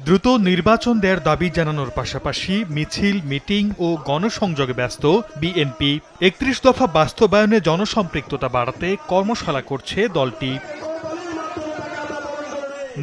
দ্রুত নির্বাচন দেওয়ার দাবি জানানোর পাশাপাশি মিছিল, মিটিং ও গণসংযোগে ব্যস্ত বিএনপি। ৩১ দফা বাস্তবায়নে জনসম্পৃক্ততা বাড়াতে কর্মশালা করছে দলটি।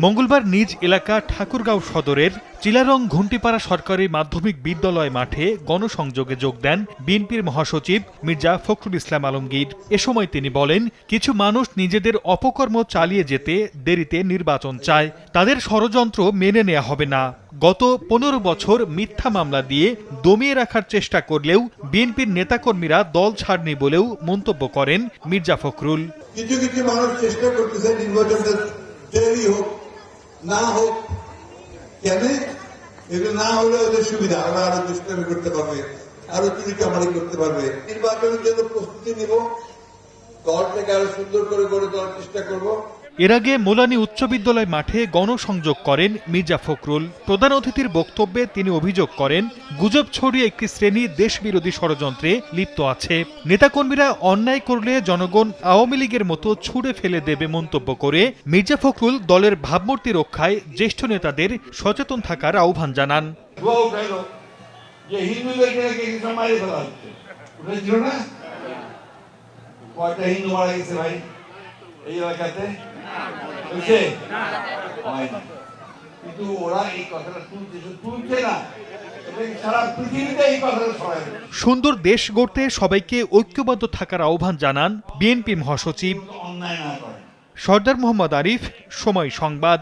মঙ্গলবার নিজ এলাকা ঠাকুরগাঁও সদরের চিলারং ঘুন্টিপাড়া সরকারি মাধ্যমিক বিদ্যালয় মাঠে গণসংযোগে যোগ দেন বিএনপির মহাসচিব মির্জা ফখরুল ইসলাম আলমগীর। এ সময় তিনি বলেন, কিছু মানুষ নিজেদের অপকর্ম চালিয়ে যেতে দেরিতে নির্বাচন চায়, তাদের ষড়যন্ত্র মেনে নেওয়া হবে না। গত ১৫ বছর মিথ্যা মামলা দিয়ে দমিয়ে রাখার চেষ্টা করলেও বিএনপির নেতাকর্মীরা দল ছাড়নি বলেও মন্তব্য করেন মির্জা ফখরুল। কিছু কিছু মানুষ চেষ্টা করতেছে নির্বাচনটা দেরি হোক, না হোক। কেন? এগুলো না হলে ওদের সুবিধা, ওরা আরো দুষ্কর্ম করতে পারবে, আরো চুরি চামারি করতে পারবে। নির্বাচনের জন্য প্রস্তুতি নিব, দলটাকে আরো সুন্দর করে গড়ে তোলার চেষ্টা করব। এর আগে মোলানি উচ্চ বিদ্যালয় মাঠে গণসংযোগ করেন মির্জা ফখরুল। প্রধান অতিথির বক্তব্যে তিনি অভিযোগ করেন, গুজব ছড়িয়ে একটি শ্রেণী দেশবিরোধী ষড়যন্ত্রে লিপ্ত আছে। নেতাকর্মীরা অন্যায় করলে জনগণ আওয়ামী লীগের মতো ছুড়ে ফেলে দেবে মন্তব্য করে মির্জা ফখরুল দলের ভাবমূর্তি রক্ষায় জ্যেষ্ঠ নেতাদের সচেতন থাকার আহ্বান জানান। এই এলাকাতে কিন্তু ওরা এই কথাটা তুলছে না। সুন্দর দেশ গড়তে সবাইকে ঐক্যবদ্ধ থাকার আহ্বান জানান বিএনপি মহাসচিব। সরদার মোহাম্মদ আরিফ, সময় সংবাদ।